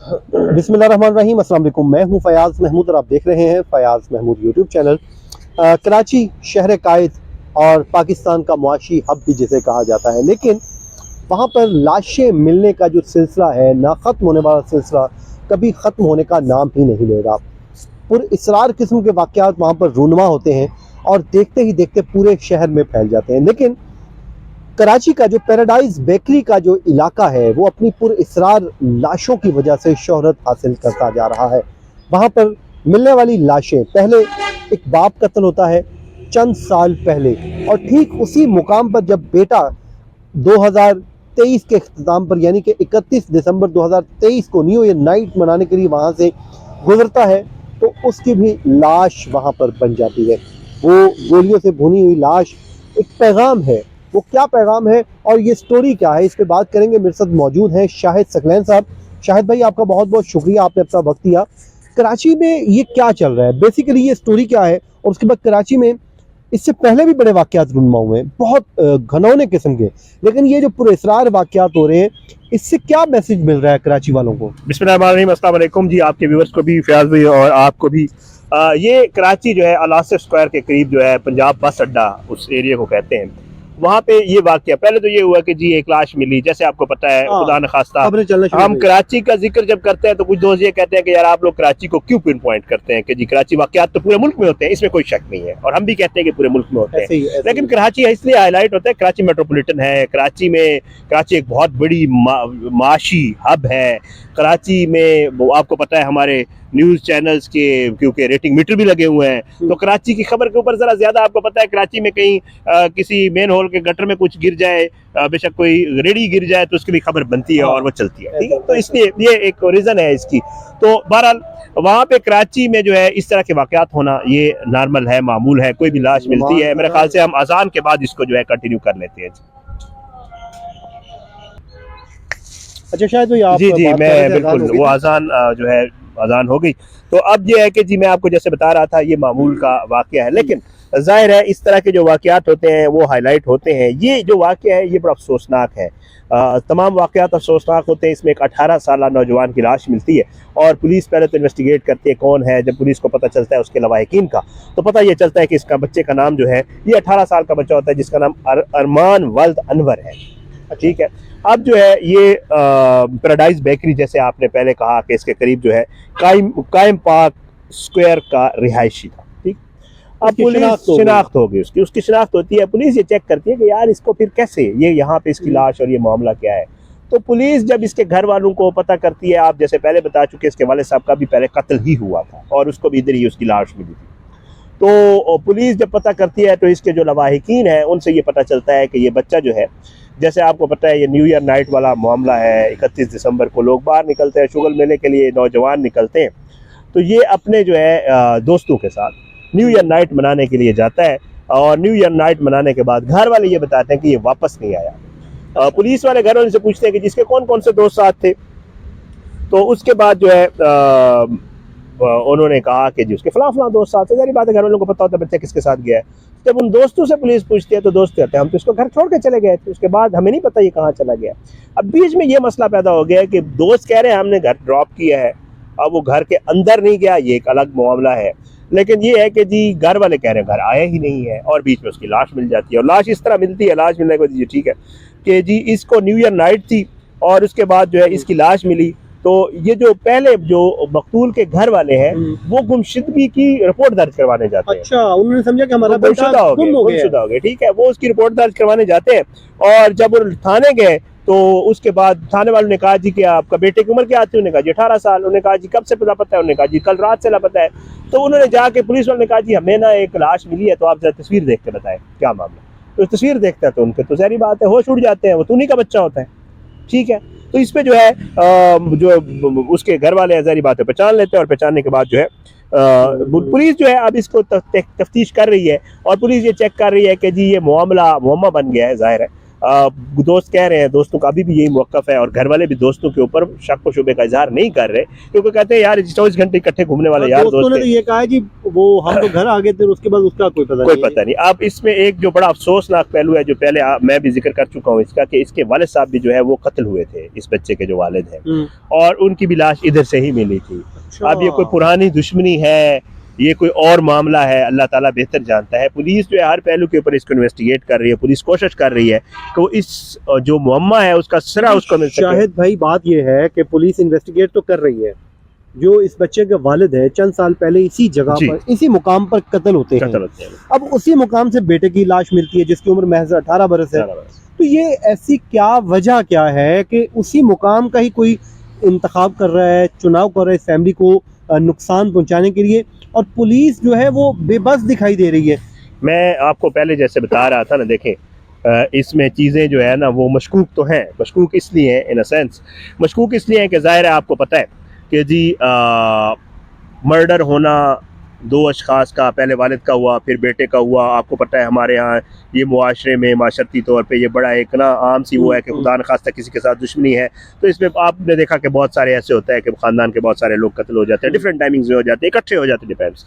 बिस्मिल्लाहिर्रहमानिर्रहीम, अस्सलाम वालेकुम। मैं हूं फयाज़ महमूद और आप देख रहे हैं फयाज़ महमूद यूट्यूब चैनल। कराची शहर कायद और पाकिस्तान का मुआशी हब भी जिसे कहा जाता है, लेकिन वहाँ पर लाशें मिलने का जो सिलसिला है, ना ख़त्म होने वाला सिलसिला, कभी ख़त्म होने का नाम ही नहीं ले रहा। पुरअसरार किस्म के वाक़यात वहाँ पर रूनुमा होते हैं और देखते ही देखते पूरे शहर में फैल जाते हैं। लेकिन कराची का जो पैराडाइज बेकरी का जो इलाका है, वो अपनी पुरअसरार लाशों की वजह से शोहरत हासिल करता जा रहा है। वहाँ पर मिलने वाली लाशें, पहले एक बाप कत्ल होता है चंद साल पहले, और ठीक उसी मुकाम पर जब बेटा 2023 के अख्ताम पर, यानी कि 31 दिसंबर 2023 को न्यू ईयर नाइट मनाने के लिए वहाँ से गुजरता है, तो उसकी भी लाश वहाँ पर बन जाती है। वो गोलियों से भुनी हुई लाश एक पैगाम है। वो क्या पैगाम है और ये स्टोरी क्या है, इस पे बात करेंगे। मेरे साथ मौजूद हैं शाहिद सकलैन साहब। शाहिद भाई, आपका बहुत बहुत शुक्रिया, आपने अपना वक्त दिया। कराची में ये क्या चल रहा है, बेसिकली ये स्टोरी क्या है, और उसके बाद कराची में इससे पहले भी बड़े वाक़यात रूनुमा हुए हैं, बहुत घनौने किस्म के, लेकिन ये जो पुरअसरार वाक़यात हो रहे हैं, इससे क्या मैसेज मिल रहा है कराची वालों को? बिस्मिल्लाहिर्रहमानिर्रहीम, अस्सलाम वालेकुम जी, आपके व्यूअर्स को भी, फयाज भाई और आपको भी। ये कराची जो है अलासिफ स्क्वायर के करीब जो है पंजाब बस अड्डा उस एरिया को कहते हैं, वहाँ पे ये वाक़या पहले तो ये हुआ कि जी एक लाश मिली। जैसे आपको पता है, खुदा न खास्ता हम कराची का जिक्र जब करते हैं तो कुछ दोस्त ये कहते हैं कि यार आप लोग कराची को क्यों पिन पॉइंट करते हैं कि जी कराची वाक़यात तो पूरे मुल्क में होते हैं, इसमें कोई शक नहीं है, और हम भी कहते हैं कि पूरे मुल्क में होते हैं। लेकिन कराची इसलिए हाईलाइट होता है, कराची मेट्रोपॉलिटन है, कराची एक बहुत बड़ी माशी हब है। कराची में आपको पता है हमारे न्यूज़ चैनल्स के क्योंकि रेटिंग मीटर भी लगे हुए हैं, तो कराची की खबर के ऊपर ज़रा ज़्यादा आपको पता है, कराची में कहीं किसी मेन होल के गटर में कुछ गिर जाए, बेशक कोई रेडी गिर जाए, तो उसकी भी खबर बनती है और वो चलती है, ठीक है। तो इसलिए ये एक रीज़न है इसकी। तो बहरहाल वहाँ पे कराची में जो है इस तरह के वाक़यात होना ये नॉर्मल है, मामूल है। कोई भी लाश मिलती है, मेरे ख्याल से हम अजान के बाद इसको जो है कंटिन्यू कर लेते हैं। अच्छा शायद भाई, आप जी मैं बिल्कुल, वो अजान जो है अजान हो गई। तो अब ये है कि जी मैं आपको जैसे बता रहा था, ये मामूल का वाक़या है, लेकिन जाहिर है इस तरह के जो वाक़यात होते हैं वो हाईलाइट होते हैं। ये जो वाक़या है ये बड़ा अफसोसनाक है। तमाम वाक़यात अफसोसनाक होते हैं। इसमें एक 18 साला नौजवान की लाश मिलती है और पुलिस पहले तो इन्वेस्टिगेट करती है कौन है। जब पुलिस को पता चलता है उसके लवाहिकीन का, तो पता ये चलता है कि इसका बच्चे का नाम जो है, ये 18 साल का बच्चा होता है जिसका नाम अरमान वल्द अनवर है, ठीक है। अब जो है ये पैराडाइज बेकरी, जैसे आपने पहले कहा कि इसके करीब जो है कायम पाक स्क्वायर का रिहायशी था, ठीक। अब पुलिस शिनाख्त होगी, उसकी शिनाख्त होती है। पुलिस ये चेक करती है कि यार इसको फिर कैसे, ये यहाँ पे इसकी लाश और ये मामला क्या है। तो पुलिस जब इसके घर वालों को पता करती है, आप जैसे पहले बता चुके, इसके वाले साहब का भी पहले कत्ल ही हुआ था और उसको भी इधर ही उसकी लाश मिली थी। तो पुलिस जब पता करती है तो इसके जो लवाहिकीन हैं उनसे ये पता चलता है कि ये बच्चा जो है, जैसे आपको पता है ये न्यू ईयर नाइट वाला मामला है। 31 दिसंबर को लोग बाहर निकलते हैं, शुगल मेले के लिए नौजवान निकलते हैं, तो ये अपने जो है दोस्तों के साथ न्यू ईयर नाइट मनाने के लिए जाता है। और न्यू ईयर नाइट मनाने के बाद घर वाले ये बताते हैं कि ये वापस नहीं आया। पुलिस वाले घर वाले से पूछते हैं कि जिसके कौन कौन से दोस्त साथ थे, तो उसके बाद जो है उन्होंने कहा कि जी उसके फलां दोस्त साथ है। सारी बात है, घर वालों को पता होता है बच्चा किसके साथ गया है। जब उन दोस्तों से पुलिस पूछती है तो दोस्त कहते हैं हम तो इसको घर छोड़ के चले गए थे, उसके बाद हमें नहीं पता ये कहाँ चला गया। अब बीच में ये मसला पैदा हो गया कि दोस्त कह रहे हैं हमने घर ड्रॉप किया है, अब वो घर के अंदर नहीं गया, ये एक अलग मामला है। लेकिन ये है कि जी घर वाले कह रहे हैं घर आया ही नहीं है, और बीच में उसकी लाश मिल जाती है। और लाश इस तरह मिलती है, लाश मिलने के बाद जी ठीक है कि जी इसको न्यू ईयर नाइट थी और उसके बाद जो है इसकी लाश मिली। तो ये जो पहले जो मकतूल के घर वाले हैं वो गुमशुदगी की रिपोर्ट दर्ज करवाने जाते हैं। अच्छा, उन्होंने समझा कि हमारा गुमशुदा हो गया, ठीक है। वो उसकी रिपोर्ट दर्ज करवाने जाते हैं, और जब वो थाने गए तो उसके बाद थाने वालों ने कहा जी कि आपका बेटे की उम्र क्या आती है? उन्होंने कहा जी 18 साल। उन्होंने कहा जी कब से लापता है? उन्होंने कहा जी कल रात से लापता है। तो उन्होंने जाके पुलिस वालों ने कहा जी हमें ना एक लाश मिली है, तो आप जरा तस्वीर देख के बताएं क्या मामला। तो तस्वीर देखता है तो उनके तो सारी बात है होश उड़ जाते हैं, वो तो उन्हीं का बच्चा होता है, ठीक है। तो इस पे जो है जो उसके घर वाले सारी बातें पहचान लेते हैं, और पहचानने के बाद जो है पुलिस जो है अब इसको तफ्तीश कर रही है, और पुलिस ये चेक कर रही है कि जी ये मुआमला बन गया है। जाहिर है दोस्त कह रहे हैं, दोस्तों का अभी भी यही मौक़िफ़ है और घर वाले भी दोस्तों के ऊपर शक व शुबे का इजहार नहीं कर रहे, क्योंकि कहते हैं यार 24 घंटे इकट्ठे घूमने वाले यार दोस्तों दोस्त ने तो ये कहा है जी वो हम तो घर आ गए थे, उसके बाद उसका कोई पता नहीं। अब इसमें एक जो बड़ा अफसोसनाक पहलू है, जो पहले मैं भी जिक्र कर चुका हूँ इसका, कि इसके वालिद साहब भी जो है वो कत्ल हुए थे, इस बच्चे के जो वालिद हैं, और उनकी भी लाश इधर से ही मिली थी। अब ये कोई पुरानी दुश्मनी है, ये कोई और मामला है, अल्लाह ताला बेहतर जानता है। पुलिस जो है हर पहलू के ऊपर इसको इन्वेस्टिगेट कर रही है, पुलिस कोशिश कर रही है कि वो इस जो मुअम्मा है उसका सिरा उसको मिल सके। शाहिद भाई बात ये है कि पुलिस इन्वेस्टिगेट तो कर रही है, जो इस बच्चे के वालिद है चंद साल पहले इसी जगह पर इसी मुकाम पर कत्ल होते हैं। अब उसी मुकाम से बेटे की लाश मिलती है जिसकी उम्र महज 18 बरस है। तो ये ऐसी क्या वजह क्या है कि उसी मुकाम का ही कोई इंतखाब कर रहा है, चुनाव कर रहा है इस फैमिली को नुकसान पहुंचाने के लिए, और पुलिस जो है वो बेबस दिखाई दे रही है। मैं आपको पहले जैसे बता रहा था ना, देखें इसमें चीज़ें जो है ना वो मशकूक तो हैं। मशकूक इसलिए हैं, इन अ सेंस मशकूक इसलिए है कि ज़ाहिर है आपको पता है कि जी मर्डर होना दो अशखास का, पहले वालिद का हुआ फिर बेटे का हुआ। आपको पता है हमारे यहाँ ये मुआशरे में माशरती तौर पे ये बड़ा एक ना आम सी वो है कि खुदा न खास्ता किसी के साथ दुश्मनी है, तो इसमें आपने देखा कि बहुत सारे ऐसे होता है कि ख़ानदान के बहुत सारे लोग कत्ल हो जाते हैं, डिफरेंट टाइमिंग्स में हो जाते हैं, इकट्ठे हो जाते हैं, डिपेंड्स।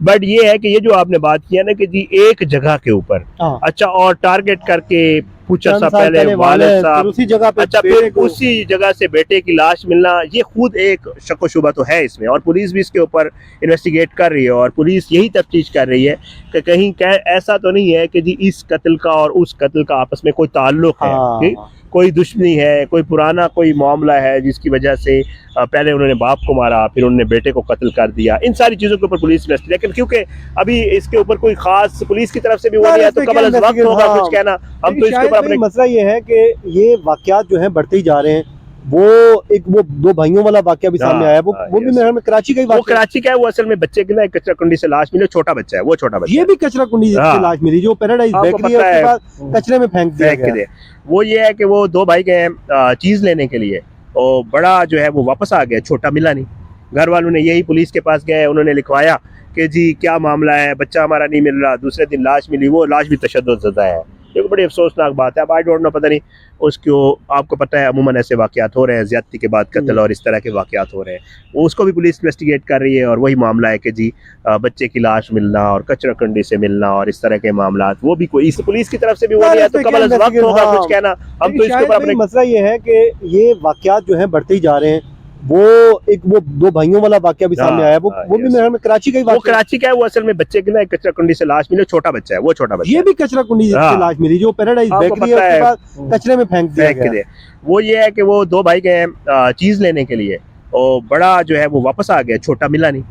बट ये है कि ये जो आपने बात किया ना कि जी एक जगह के ऊपर अच्छा और टारगेट करके पूछा सा पहले वालिद साहब, उसी जगह पे अच्छा फिर उसी जगह से बेटे की लाश मिलना, ये खुद एक शक व शुबा तो है इसमें, और पुलिस भी इसके ऊपर इन्वेस्टिगेट कर रही है और पुलिस यही तफ्तीश कर रही है कि कहीं ऐसा तो नहीं है कि जी इस कत्ल का और उस कत्ल का आपस में कोई ताल्लुक है, कोई दुश्मनी है, कोई पुराना कोई मामला है जिसकी वजह से पहले उन्होंने बाप को मारा फिर उन्होंने बेटे को कत्ल कर दिया। इन सारी चीज़ों के ऊपर पुलिस इन्वेस्ट, लेकिन क्योंकि अभी इसके ऊपर कोई खास पुलिस की तरफ से भी वो नहीं है तो कबल अज़ वक्त होगा कुछ कहना। हम तो इसके ऊपर अपने मसला ये है कि ये वाक़यात जो हैं बढ़ते ही जा रहे हैं। वो दो भाइयों वाला वाक़या भी सामने आया, वो भी मेरे ख्याल में कराची का ही, वो कराची का है। वो असल में बच्चे की ना एक कचरा कुंडी से लाश मिली, छोटा बच्चा है, वो छोटा बच्चा ये भी कचरा कुंडी से लाश मिली जो पैराडाइज बेकरी है, उसके बाद कचरे में फेंक दिया गया। वो ये है कि वो दो भाई गए चीज़ लेने के लिए और बड़ा जो है वो वापस आ गया, छोटा मिला नहीं। घर वालों ने यही पुलिस के पास गए, उन्होंने लिखवाया कि जी क्या मामला है, बच्चा हमारा नहीं मिल रहा। दूसरे दिन लाश मिली, वो लाश भी तशद्दुद ज़दा है। ये बड़ी अफसोसनाक बात है। अब आई डोंट नो, पता नहीं उसको, आपको पता है अमूमन ऐसे वाक़यात हो रहे हैं, ज़्यादती के बाद कत्ल और इस तरह के वाक़यात हो रहे हैं। उसको भी पुलिस इन्वेस्टिगेट कर रही है और वही मामला है कि जी बच्चे की लाश मिलना और कचरा कंडी से मिलना और इस तरह के मामला, वो भी कोई इस पुलिस की तरफ से भी वो नहीं है तो कबल अज़ वक्त होगा कुछ कहना। हम तो इसके ऊपर अपने मसला ये है कि ये वाक़यात जो हैं बढ़ते ही जा रहे हैं। वो दो भाइयों वाला वाक़या भी सामने आया, वो भी मेरे ख्याल में कराची का ही, वो कराची का है। वो असल में बच्चे की ना एक कचरा कुंडी से लाश मिली, छोटा बच्चा है, वो छोटा बच्चा ये भी कचरा कुंडी से लाश मिली जो पैराडाइज बेकरी है, उसके बाद कचरे में फेंक दिया गया। वो ये है कि वो दो भाई गए चीज़ लेने के लिए और बड़ा जो है वो वापस आ गया, छोटा मिला नहीं।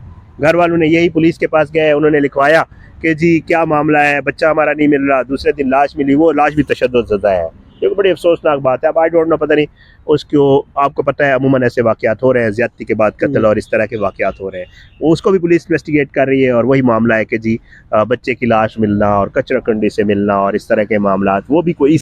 घर वालों ने यही पुलिस के पास गए, उन्होंने लिखवाया कि जी क्या मामला है, बच्चा हमारा नहीं मिल रहा। दूसरे दिन लाश मिली, वो लाश भी तशद्दुद ज़दा है। ये बड़ी अफसोसनाक बात है। अब आई डोंट नो, पता नहीं उसको, आपको पता है अमूमन ऐसे वाक़यात हो रहे हैं, ज़्यादती के बाद कत्ल और इस तरह के वाक़यात हो रहे हैं। उसको भी पुलिस इन्वेस्टिगेट कर रही है और वही मामला है कि जी बच्चे की लाश मिलना और कचरा कंडी से मिलना और इस तरह के मामला, वो भी कोई